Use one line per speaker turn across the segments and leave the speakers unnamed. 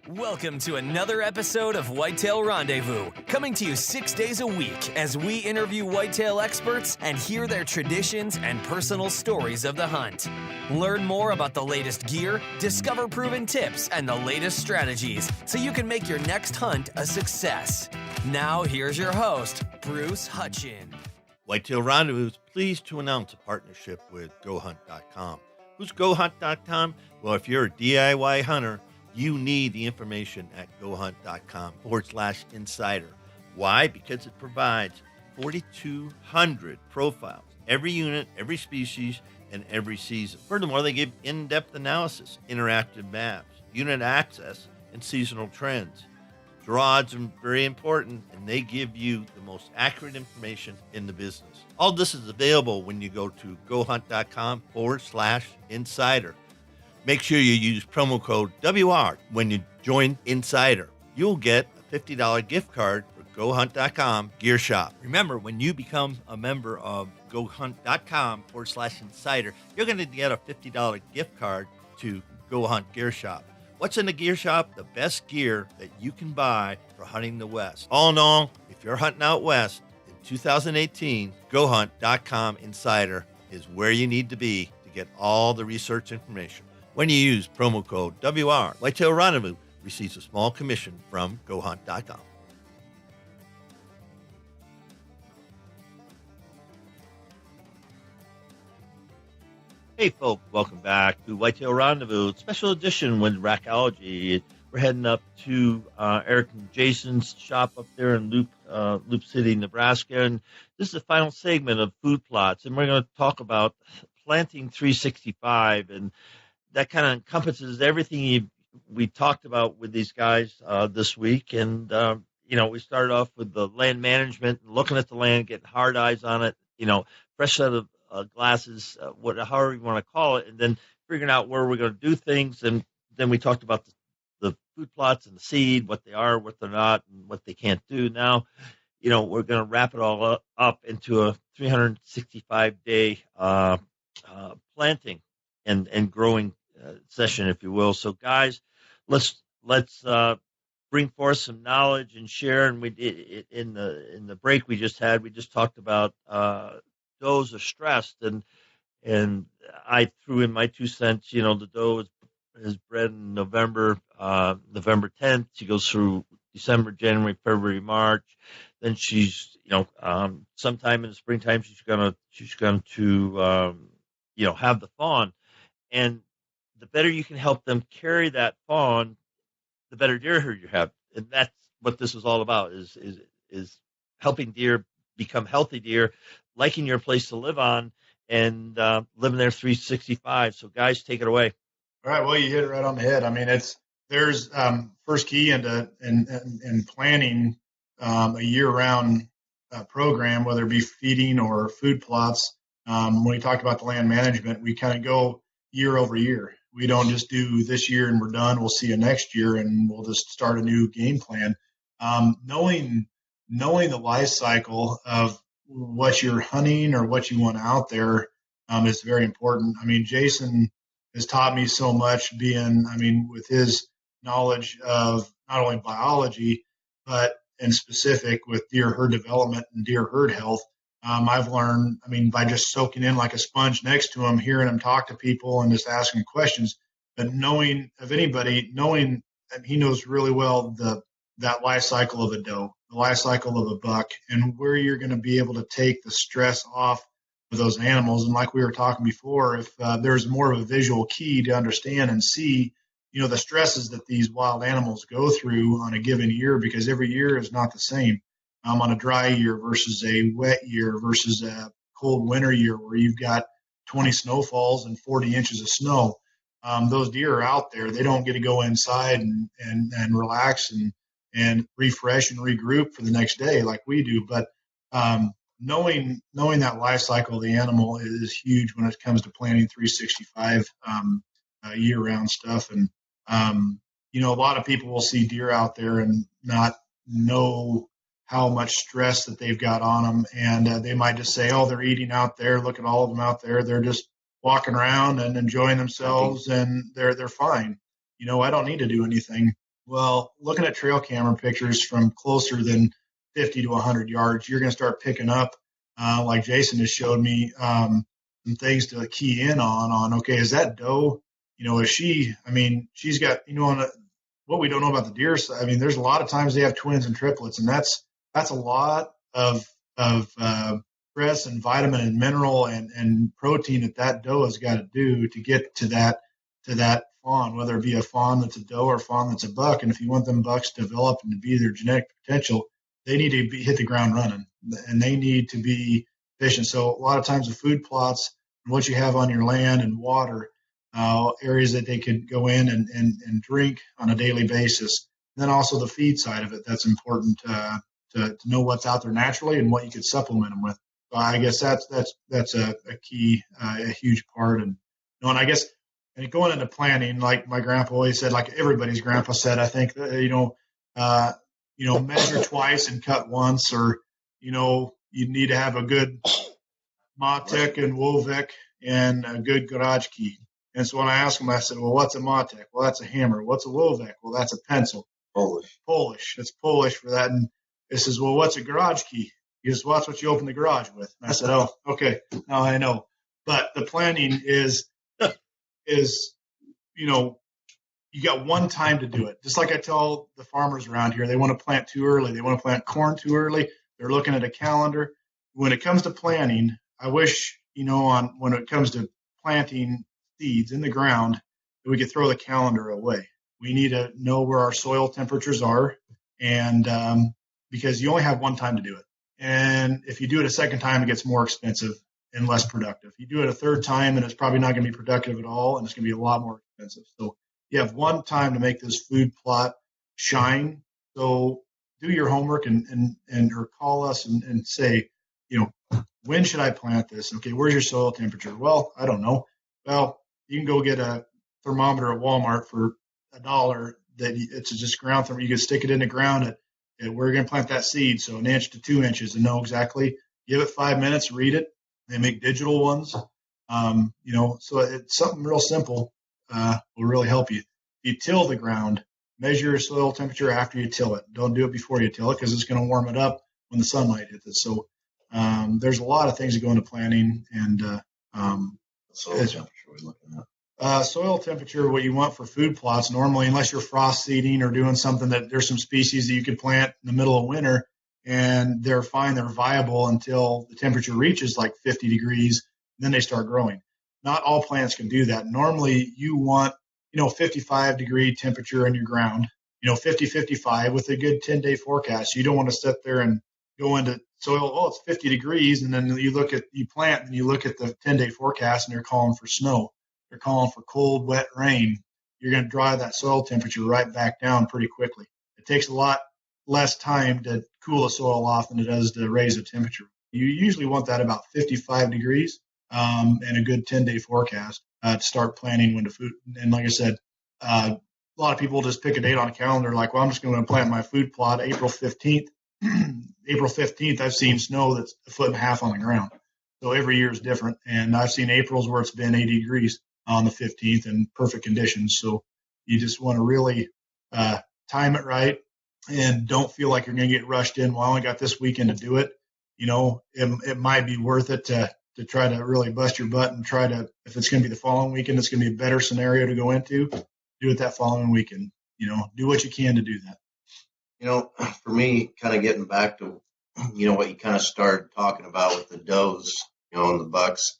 Welcome to another episode of Whitetail Rendezvous, coming to you 6 days a week as we interview whitetail experts and hear their traditions and personal stories of the hunt. Learn more about the latest gear, discover proven tips, and the latest strategies so you can make your next hunt a success. Now, here's your host, Bruce Hutchin.
Whitetail Rendezvous is pleased to announce a partnership with GoHunt.com. Who's GoHunt.com? Well, if you're a DIY hunter, you need the information at GoHunt.com/insider. Why? Because it provides 4,200 profiles, every unit, every species, and every season. Furthermore, they give in-depth analysis, interactive maps, unit access, and seasonal trends. Draws are very important, and they give you the most accurate information in the business. All this is available when you go to GoHunt.com/insider. Make sure you use promo code WR when you join Insider. You'll get a $50 gift card for GoHunt.com Gear Shop. Remember, when you become a member of GoHunt.com/insider, you're going to get a $50 gift card to Go Hunt Gear Shop. What's in the gear shop? The best gear that you can buy for hunting the West. All in all, if you're hunting out West in 2018, GoHunt.com/insider is where you need to be to get all the research information. When you use promo code WR, Whitetail Rendezvous receives a small commission from GoHunt.com. Hey, folks, welcome back to Whitetail Rendezvous, special edition with Rackology. We're heading up to Eric and Jason's shop up there in Loup City, Nebraska, and this is the final segment of Food Plots, and we're going to talk about planting 365, and that kind of encompasses everything we talked about with these guys this week. And, we started off with the land management, looking at the land, getting hard eyes on it, fresh set of glasses, however you want to call it, and then figuring out where we're going to do things. And then we talked about the food plots and the seed, what they are, what they're not, and what they can't do. Now, we're going to wrap it all up into a 365-day planting and growing session, if you will. So, guys, let's bring forth some knowledge and share. And we in the break we just had, we just talked about does are stressed, and I threw in my 2 cents. The doe is bred in November 10th. She goes through December, January, February, March. Then she's sometime in the springtime she's going to have the fawn, and the better you can help them carry that fawn, the better deer herd you have. And that's what this is all about, is helping deer become healthy deer, liking your place to live on, and living there 365. So, guys, take it away.
All right. Well, you hit it right on the head. I mean, there's first key in planning a year-round program, whether it be feeding or food plots. When we talked about the land management, we kind of go year over year. We don't just do this year and we're done. We'll see you next year and we'll just start a new game plan. Knowing the life cycle of what you're hunting or what you want out there is very important. I mean, Jason has taught me so much with his knowledge of not only biology, but in specific with deer herd development and deer herd health. I've learned, by just soaking in like a sponge next to him, hearing him talk to people and just asking questions, but knowing he knows really well that life cycle of a doe, the life cycle of a buck, and where you're going to be able to take the stress off of those animals. And like we were talking before, if there's more of a visual key to understand and see, the stresses that these wild animals go through on a given year, because every year is not the same. On a dry year versus a wet year versus a cold winter year where you've got 20 snowfalls and 40 inches of snow. Those deer are out there. They don't get to go inside and relax and refresh and regroup for the next day like we do. But knowing that life cycle of the animal is huge when it comes to planning 365 year-round stuff. And, a lot of people will see deer out there and not know how much stress that they've got on them. And they might just say, oh, they're eating out there. Look at all of them out there. They're just walking around and enjoying themselves, and they're fine. I don't need to do anything. Well, looking at trail camera pictures from closer than 50 to 100 yards, you're going to start picking up, like Jason has showed me, some things to key in on, okay, is that doe, is she, I mean, she's got, what we don't know about the deer. I mean, there's a lot of times they have twins and triplets, and that's a lot of stress and vitamin and mineral and protein that doe has got to do to get to that fawn, whether it be a fawn that's a doe or a fawn that's a buck. And if you want them bucks to develop and to be their genetic potential, they need to hit the ground running, and they need to be efficient. So a lot of times the food plots and what you have on your land and water, areas that they could go in and drink on a daily basis. And then also the feed side of it, that's important to know what's out there naturally and what you could supplement them with. So I guess that's a key, a huge part. And I guess, and going into planning, like my grandpa always said, like everybody's grandpa said, I think, measure twice and cut once, or, you need to have a good Matic and Wolvik and a good garage key. And so when I asked him, I said, well, what's a Matic? Well, that's a hammer. What's a Wolvik? Well, that's a pencil. Polish. It's Polish for that. And he says, well, what's a garage key? He goes, well, that's what you open the garage with. And I said, oh, okay. Now I know. But the planning is, you got one time to do it. Just like I tell the farmers around here, they want to plant too early. They want to plant corn too early. They're looking at a calendar. When it comes to planning, I wish, when it comes to planting seeds in the ground, that we could throw the calendar away. We need to know where our soil temperatures are, and because you only have one time to do it. And if you do it a second time, it gets more expensive and less productive. You do it a third time, and it's probably not going to be productive at all, and it's going to be a lot more expensive. So you have one time to make this food plot shine. So do your homework and or call us and say, when should I plant this? Okay, where's your soil temperature? Well, I don't know. Well, you can go get a thermometer at Walmart for $1. That it's just ground thermometer. You can stick it in the ground. We're going to plant that seed, so 1 inch to 2 inches, and know exactly. Give it 5 minutes, read it. They make digital ones, so it's something real simple. Will really help you. You till the ground, measure your soil temperature after you till it. Don't do it before you till it, because it's going to warm it up when the sunlight hits it. So there's a lot of things that go into planning, and
soil temperature we're looking at.
Soil temperature, what you want for food plots normally, unless you're frost seeding or doing something that there's some species that you could plant in the middle of winter and they're fine, they're viable until the temperature reaches like 50 degrees, and then they start growing. Not all plants can do that. Normally you want, 55 degree temperature in your ground, 50, 55 with a good 10-day forecast. You don't want to sit there and go into soil, oh, it's 50 degrees. And then you plant and you look at the 10-day forecast and they're calling for snow. They're calling for cold, wet rain. You're going to drive that soil temperature right back down pretty quickly. It takes a lot less time to cool the soil off than it does to raise the temperature. You usually want that about 55 degrees and a good 10-day forecast to start planning when to food. And like I said, a lot of people just pick a date on a calendar like, well, I'm just going to plant my food plot April 15th. April 15th, I've seen snow that's 1.5 feet on the ground. So every year is different. And I've seen Aprils where it's been 80 degrees on the 15th in perfect conditions. So you just want to really time it right and don't feel like you're going to get rushed in. Well, I only got this weekend to do it. It might be worth it to try to really bust your butt and try to, if it's going to be the following weekend, it's going to be a better scenario to go into, do it that following weekend. Do what you can to do that.
For me, kind of getting back to, what you kind of started talking about with the does, and the bucks.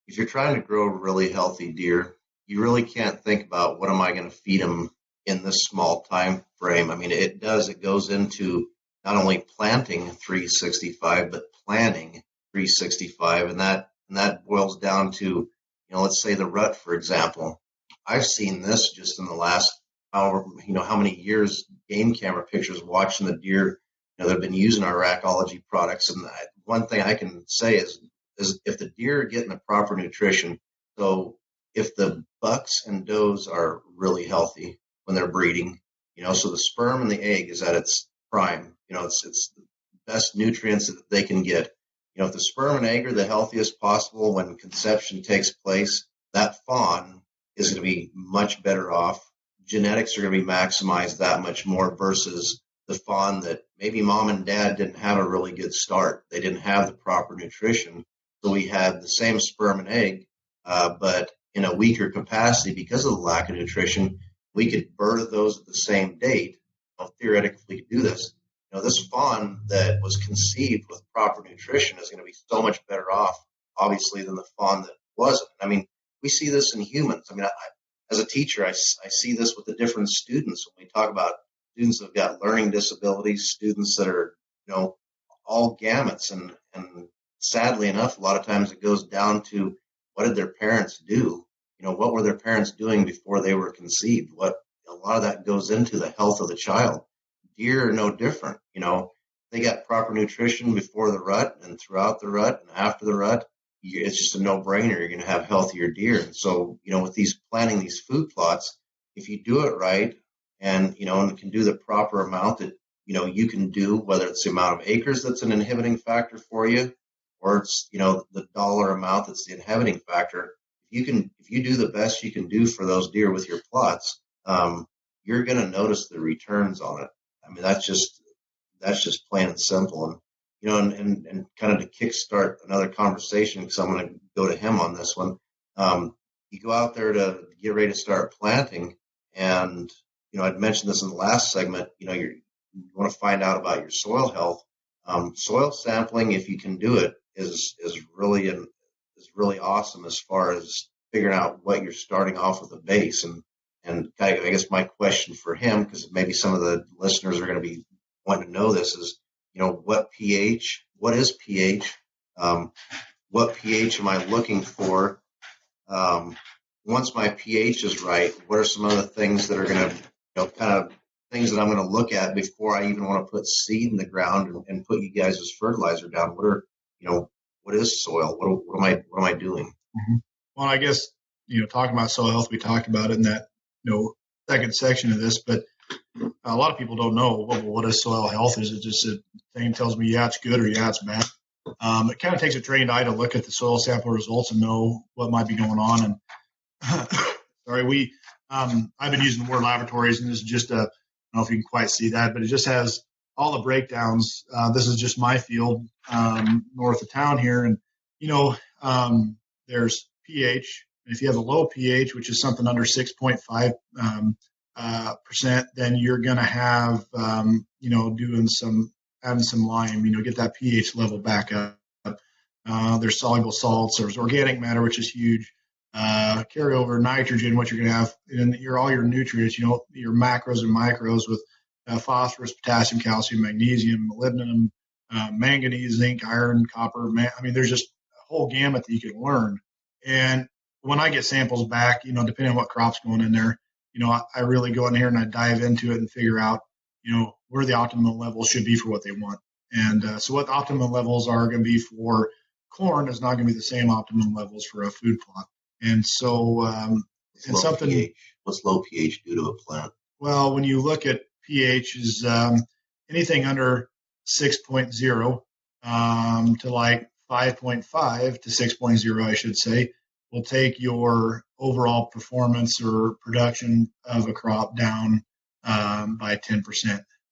If you're trying to grow a really healthy deer, you really can't think about what am I going to feed them in this small time frame. I mean, it goes into not only planting 365, but planning 365. And that boils down to, let's say the rut, for example. I've seen this just in the last how many years, game camera pictures, watching the deer, that have been using our Rackology products. And one thing I can say is if the deer are getting the proper nutrition, so if the bucks and does are really healthy when they're breeding, so the sperm and the egg is at its prime, it's the best nutrients that they can get. If the sperm and egg are the healthiest possible when conception takes place, that fawn is going to be much better off genetics are going to be maximized that much more versus the fawn that maybe mom and dad didn't have a really good start. They didn't have the proper nutrition. So we had the same sperm and egg, but in a weaker capacity because of the lack of nutrition. We could birth those at the same date. Theoretically, we could do this. This fawn that was conceived with proper nutrition is going to be so much better off, obviously, than the fawn that wasn't. I mean, we see this in humans. I mean, as a teacher, I see this with the different students when we talk about students that have got learning disabilities, students that are, all gamuts. And sadly enough, a lot of times it goes down to what did their parents do? What were their parents doing before they were conceived? A lot of that goes into the health of the child. Deer are no different. They got proper nutrition before the rut and throughout the rut and after the rut. It's just a no-brainer. You're going to have healthier deer. And so, with planting these food plots, if you do it right and, and can do the proper amount that, you can do, whether it's the amount of acres that's an inhibiting factor for you, or it's, the dollar amount that's the inhibiting factor. If you do the best you can do for those deer with your plots, you're going to notice the returns on it. I mean, that's just plain and simple. And, and kind of to kickstart another conversation, because I'm going to go to him on this one. You go out there to get ready to start planting, and, I'd mentioned this in the last segment, you want to find out about your soil health. Soil sampling, if you can do it, is really awesome as far as figuring out what you're starting off with a base. And I guess my question for him, because maybe some of the listeners are going to be wanting to know this, is, what is pH? What pH am I looking for? Once my pH is right, what are some other things that are going to, kind of things that I'm going to look at before I even want to put seed in the ground and put you guys as fertilizer down? What is soil? What am I doing?
Mm-hmm. Well, I guess, talking about soil health, we talked about it in that, second section of this, but a lot of people don't know what is soil health. Is it just a thing that tells me, yeah, it's good or yeah, it's bad? It kind of takes a trained eye to look at the soil sample results and know what might be going on. And sorry, I've been using the word laboratories, and this is just I don't know if you can quite see that, but it just has all the breakdowns. This is just my field north of town here, and there's pH. And if you have a low pH, which is something under 6.5 percent, then you're going to have adding some lime, get that pH level back up. There's soluble salts. There's organic matter, which is huge. Carry over nitrogen, what you're going to have in all your nutrients, your macros and micros with phosphorus, potassium, calcium, magnesium, molybdenum, manganese, zinc, iron, copper. There's just a whole gamut that you can learn. And when I get samples back, depending on what crop's going in there, I really go in here and I dive into it and figure out, where the optimal levels should be for what they want. And so what the optimum levels are going to be for corn is not going to be the same optimum levels for a food plot. And so,
what's low pH do to a plant?
Well, when you look at pH, is anything under 6.0 to like 5.5 to 6.0, I should say, will take your overall performance or production of a crop down by 10%.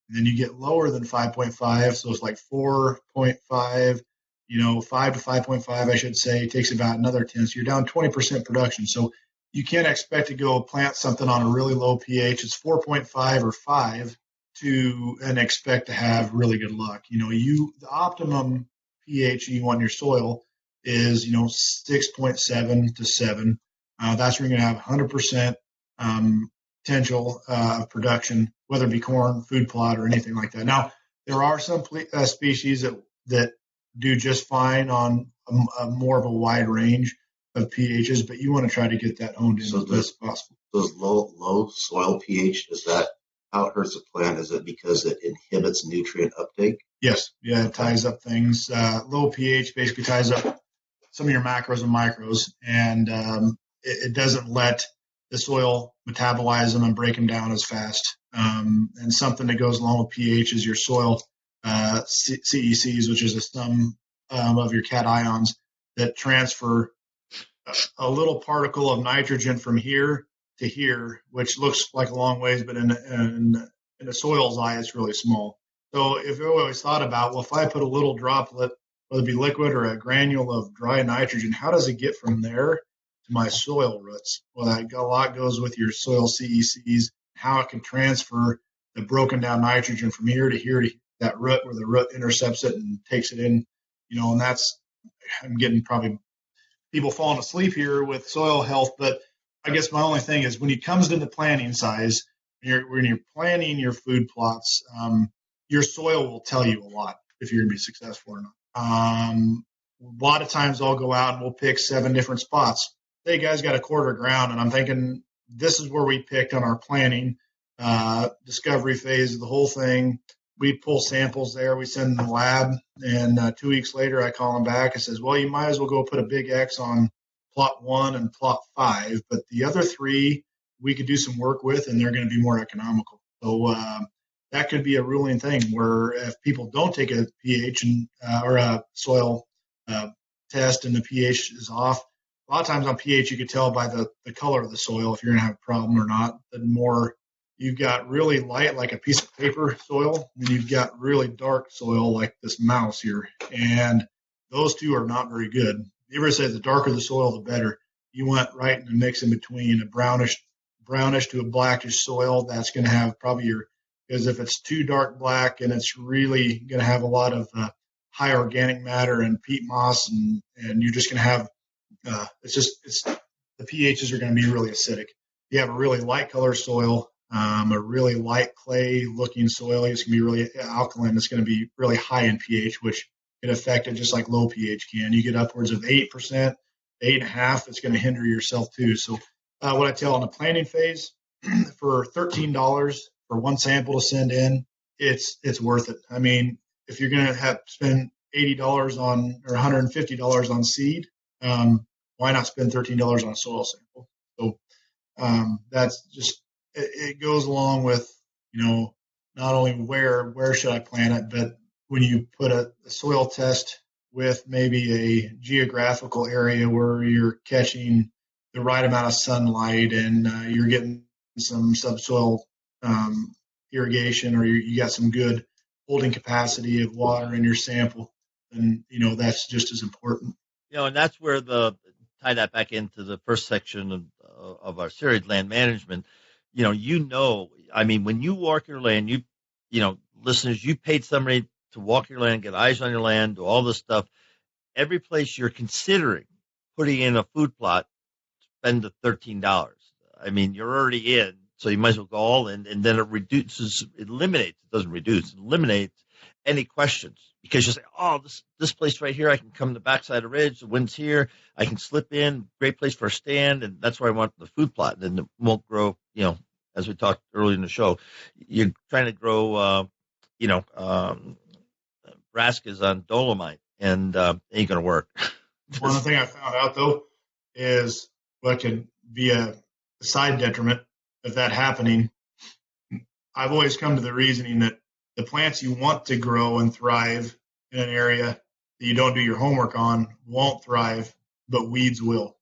And then you get lower than 5.5, so it's like 4.5, 5 to 5.5, I should say, takes about another 10. So you're down 20% production. So you can't expect to go plant something on a really low pH. It's 4.5 or 5 and expect to have really good luck. The optimum pH you want in your soil is, 6.7 to 7. That's where you're going to have 100% potential of production, whether it be corn, food plot, or anything like that. Now, there are some species that do just fine on a more of a wide range of pHs, but you want to try to get that honed in as best as possible.
Those low soil pH, is that how it hurts a plant? Is it because it inhibits nutrient uptake?
Yes. Yeah, it ties up things. Low pH basically ties up some of your macros and micros, and it doesn't let the soil metabolize them and break them down as fast. And something that goes along with pH is your soil CECs, which is a sum of your cations that transfer a little particle of nitrogen from here to here, which looks like a long ways, but in the soil's eye, it's really small. So if you always thought about, well, if I put a little droplet, whether it be liquid or a granule of dry nitrogen, how does it get from there to my soil roots? Well, that a lot goes with your soil CECs, how it can transfer the broken down nitrogen from here to that root where the root intercepts it and takes it in, and that's, I'm getting probably people falling asleep here with soil health, but I guess my only thing is when it comes to the planting size, when you're planning your food plots, your soil will tell you a lot if you're going to be successful or not. A lot of times I'll go out and we'll pick 7 different spots. Hey, guys, got a quarter ground, and I'm thinking this is where we picked on our planning discovery phase of the whole thing. We pull samples there. We send them to the lab, and 2 weeks later, I call them back. I says, well, you might as well go put a big X on plot 1 and plot 5, but the other 3 we could do some work with, and they're going to be more economical. So that could be a ruling thing where if people don't take a pH or a soil test and the pH is off, a lot of times on pH you could tell by the color of the soil if you're going to have a problem or not. The more you've got really light, like a piece of paper soil, and you've got really dark soil like this mouse here. And those two are not very good. You ever say the darker the soil, the better. You want right in the mix in between a brownish to a blackish soil. That's going to have probably because if it's too dark black and it's really going to have a lot of high organic matter and peat moss, and you're just going to have, the pHs are going to be really acidic. You have a really light color soil, a really light clay looking soil, it's going to be really alkaline. It's going to be really high in pH, which can affect it just like low pH can. You get upwards of 8%, 8.5%, it's going to hinder yourself too. So what I tell in the planting phase, for $13 for one sample to send in, it's worth it. I mean, if you're going to spend $80 on or $150 on seed, why not spend $13 on a soil sample? So that's just, it goes along with, not only where should I plant it, but when you put a soil test with maybe a geographical area where you're catching the right amount of sunlight and you're getting some subsoil irrigation, or you got some good holding capacity of water in your sample, and that's just as important.
And that's where tie that back into the first section of our series, land management. I mean, when you walk your land, listeners, you paid somebody to walk your land, get eyes on your land, do all this stuff. Every place you're considering putting in a food plot, spend the $13. I mean, you're already in, so you might as well go all in, and then it eliminates any questions, because you say, oh, this place right here, I can come to the backside of ridge, the wind's here, I can slip in, great place for a stand, and that's where I want the food plot, and it won't grow, as we talked earlier in the show, you're trying to grow, brassicas on dolomite, and ain't going to work.
One thing I found out, though, is what could be a side detriment of that happening. I've always come to the reasoning that the plants you want to grow and thrive in an area that you don't do your homework on won't thrive, but weeds will.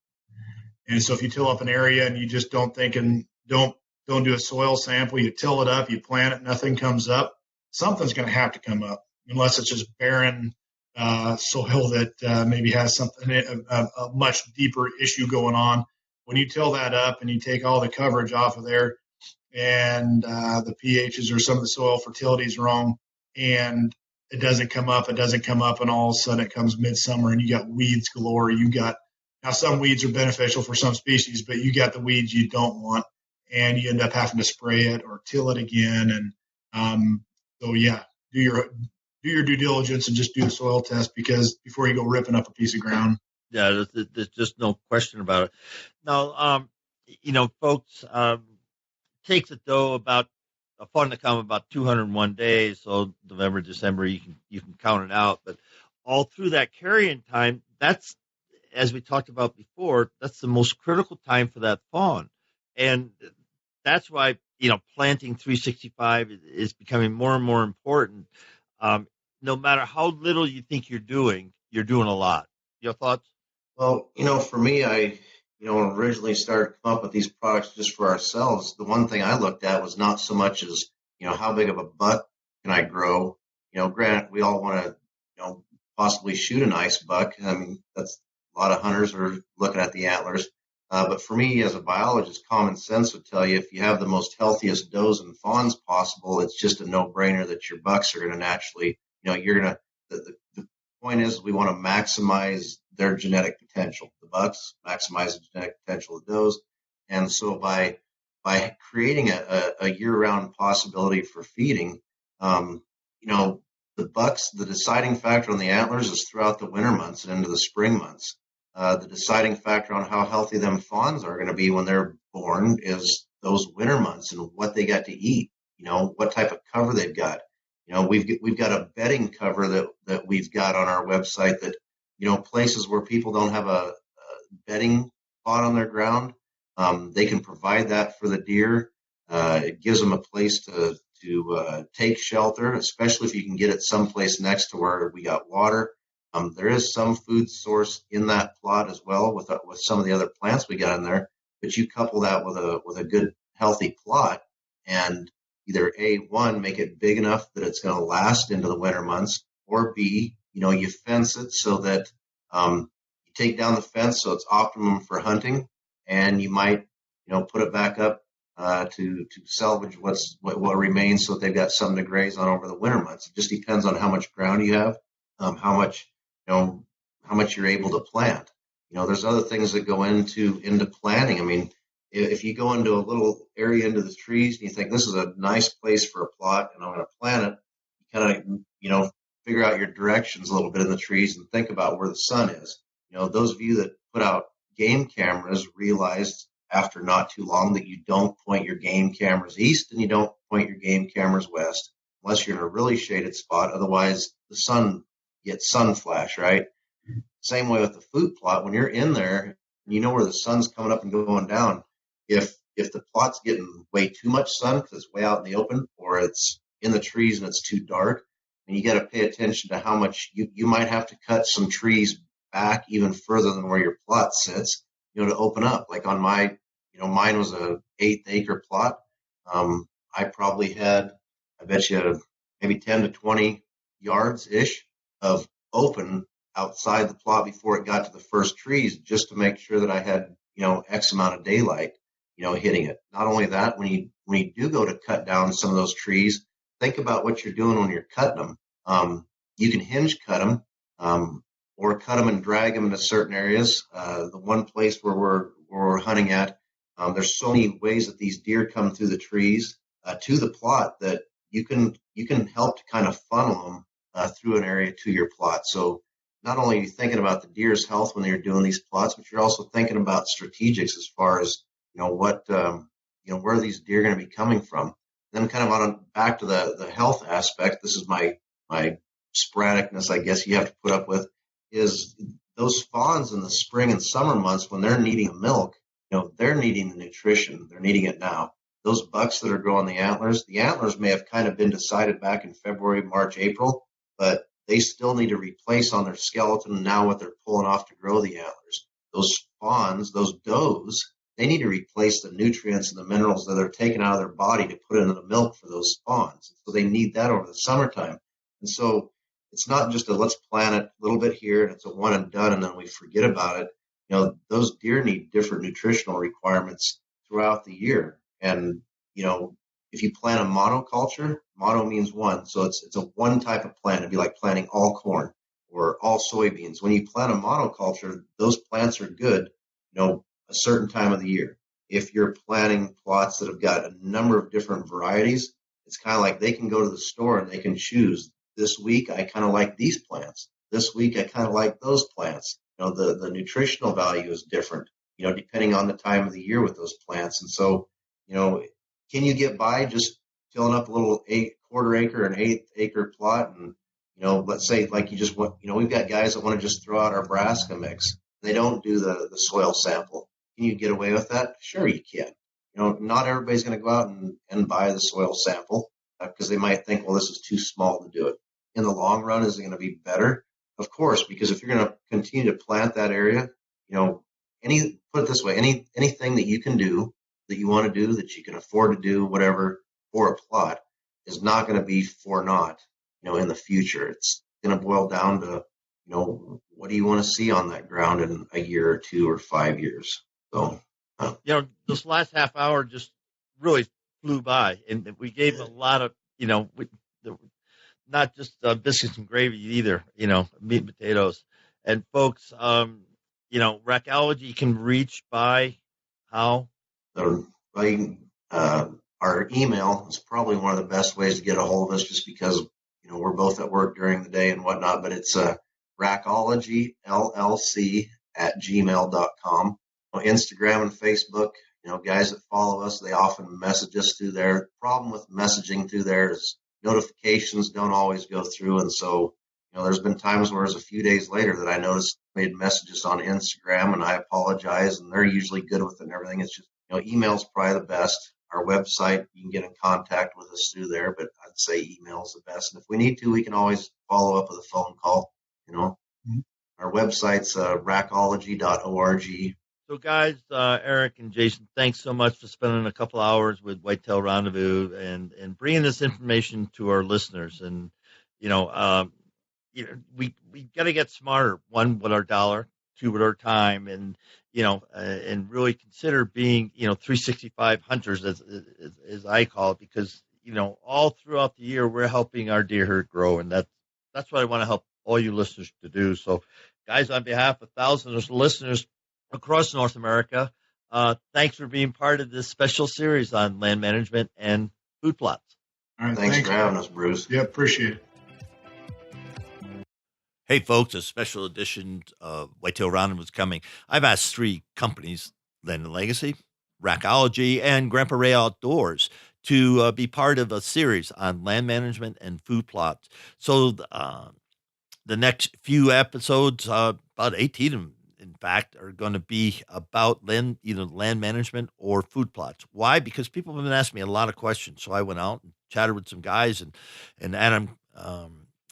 And so if you till up an area and you just don't think and don't do a soil sample, you till it up, you plant it, nothing comes up, something's going to have to come up, unless it's just barren soil that maybe has a much deeper issue going on. When you till that up and you take all the coverage off of there, and the pHs or some of the soil fertility is wrong, and it doesn't come up, and all of a sudden it comes midsummer and you got weeds galore. Now some weeds are beneficial for some species, but you got the weeds you don't want, and you end up having to spray it or till it again. And so yeah, do your due diligence and just do the soil test, because before you go ripping up a piece of ground.
Yeah, there's just no question about it. Now, folks, takes a doe about a fawn to come about 201 days. So November, December, you can count it out. But all through that carrying time, that's, as we talked about before, that's the most critical time for that fawn. And that's why, planting 365 is becoming more and more important. No matter how little you think you're doing a lot. Your thoughts?
Well, for me, originally started to come up with these products just for ourselves, the one thing I looked at was not so much as, how big of a buck can I grow? Granted, we all want to, possibly shoot a nice buck. I mean, that's a lot of hunters are looking at the antlers. But for me, as a biologist, common sense would tell you if you have the most healthiest does and fawns possible, it's just a no-brainer that your bucks are going to naturally, the point is we want to maximize their genetic potential. The bucks maximize the genetic potential of does. And so by creating a year-round possibility for feeding, the bucks, the deciding factor on the antlers is throughout the winter months and into the spring months. The deciding factor on how healthy them fawns are going to be when they're born is those winter months and what they got to eat, what type of cover they've got. We've got a bedding cover that we've got on our website that, places where people don't have a bedding spot on their ground, they can provide that for the deer. It gives them a place to take shelter, especially if you can get it someplace next to where we got water. There is some food source in that plot as well with some of the other plants we got in there, but you couple that with a good healthy plot and either one, make it big enough that it's going to last into the winter months, or B, you fence it so that you take down the fence so it's optimum for hunting, and you might put it back up to salvage what remains so that they've got something to graze on over the winter months. It just depends on how much ground you have, how much you're able to plant. There's other things that go into planting. I mean, if you go into a little area into the trees and you think this is a nice place for a plot and I'm going to plant it, you kind of, figure out your directions a little bit in the trees and think about where the sun is. Those of you that put out game cameras realized after not too long that you don't point your game cameras east and you don't point your game cameras west unless you're in a really shaded spot. Otherwise, the sun gets sun flash, right? Same way with the food plot. When you're in there, you know where the sun's coming up and going down. If the plot's getting way too much sun because it's way out in the open, or it's in the trees and it's too dark, and you got to pay attention to how much you might have to cut some trees back even further than where your plot sits, to open up. Like on my, mine was a 1/8 acre plot. I probably had, I bet you, maybe 10 to 20 yards ish of open outside the plot before it got to the first trees, just to make sure that I had, X amount of daylight, hitting it. Not only that, when you do go to cut down some of those trees, think about what you're doing when you're cutting them. You can hinge cut them, or cut them and drag them into certain areas. The one place where we're hunting at, there's so many ways that these deer come through the trees to the plot that you can help to kind of funnel them through an area to your plot. So not only are you thinking about the deer's health when you're doing these plots, but you're also thinking about strategics as far as where these deer are going to be coming from. Then kind of back to the health aspect. This is my sporadicness, I guess, you have to put up with, is those fawns in the spring and summer months when they're needing the milk. They're needing the nutrition. They're needing it now. Those bucks that are growing the antlers may have kind of been decided back in February, March, April, but they still need to replace on their skeleton now what they're pulling off to grow the antlers. Those fawns, those does, they need to replace the nutrients and the minerals that are taken out of their body to put into the milk for those fawns. So they need that over the summertime. And so it's not just let's plant it a little bit here and it's a one and done and then we forget about it. Those deer need different nutritional requirements throughout the year. And, if you plant a monoculture, mono means one. So it's a one type of plant. It'd be like planting all corn or all soybeans. When you plant a monoculture, those plants are good, a certain time of the year. If you're planting plots that have got a number of different varieties, it's kind of like they can go to the store and they can choose. This week, I kind of like these plants. This week, I kind of like those plants. The nutritional value is different, depending on the time of the year with those plants. And so, can you get by just filling up a little 1/4 acre and 1/8 acre plot? And, let's say like you just want, we've got guys that want to just throw out our Nebraska mix. They don't do the soil sample. Can you get away with that? Sure, you can. Not everybody's going to go out and buy the soil sample because they might think, well, this is too small to do it. In the long run, is it going to be better? Of course, because if you're going to continue to plant that area, put it this way, anything that you can do, that you want to do, that you can afford to do, whatever, for a plot is not going to be for naught, in the future. It's going to boil down to, what do you want to see on that ground in a year or 2 or 5 years? So,
this last half hour just really flew by, and we gave a lot of, not just biscuits and gravy either, meat and potatoes. And folks, Rackology can reach by how?
Our email is probably one of the best ways to get a hold of us, just because, we're both at work during the day and whatnot, but it's Rackology LLC @gmail.com. Instagram and Facebook, guys that follow us, they often message us through there. The problem with messaging through there is notifications don't always go through. And so, there's been times where it's a few days later that I noticed made messages on Instagram, and I apologize, and they're usually good with it and everything. It's just, email's probably the best. Our website, you can get in contact with us through there, but I'd say email's the best. And if we need to, we can always follow up with a phone call,
Mm-hmm.
Our website's rackology.org.
So, guys, Eric and Jason, thanks so much for spending a couple hours with Whitetail Rendezvous and bringing this information to our listeners. And, we got to get smarter, one, with our dollar, two, with our time, and, and really consider being, 365 hunters, as I call it, because, all throughout the year, we're helping our deer herd grow. And that's what I want to help all you listeners to do. So, guys, on behalf of thousands of listeners across North America, thanks for being part of this special series on land management and food plots.
All right,
thanks for having us, Bruce.
Yeah, appreciate it.
Hey, folks, a special edition of Whitetail Rendezvous is coming. I've asked 3 companies, Land and Legacy, Rackology, and Grandpa Ray Outdoors, to be part of a series on land management and food plots. So the next few episodes, about 18 of them, in fact, are going to be about either land management or food plots. Why? Because people have been asking me a lot of questions. So I went out and chatted with some guys, and Adam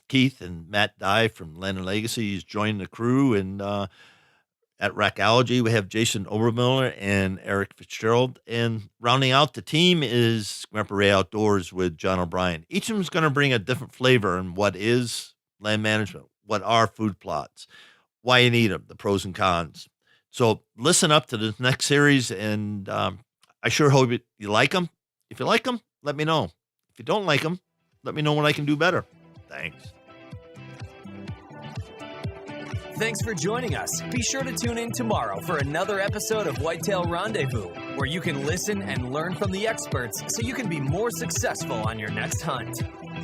Keith and Matt Dye from Land and Legacy is joining the crew. And at Rackology, we have Jason Obermiller and Eric Fitzgerald. And rounding out the team is Grandpa Ray Outdoors with John O'Brien. Each of them is going to bring a different flavor on what is land management, what are food plots, why you need them, the pros and cons. So listen up to the next series, and I sure hope you like them. If you like them, let me know. If you don't like them, let me know what I can do better. Thanks.
Thanks for joining us. Be sure to tune in tomorrow for another episode of Whitetail Rendezvous, where you can listen and learn from the experts so you can be more successful on your next hunt.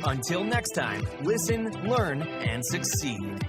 Until next time, listen, learn, and succeed.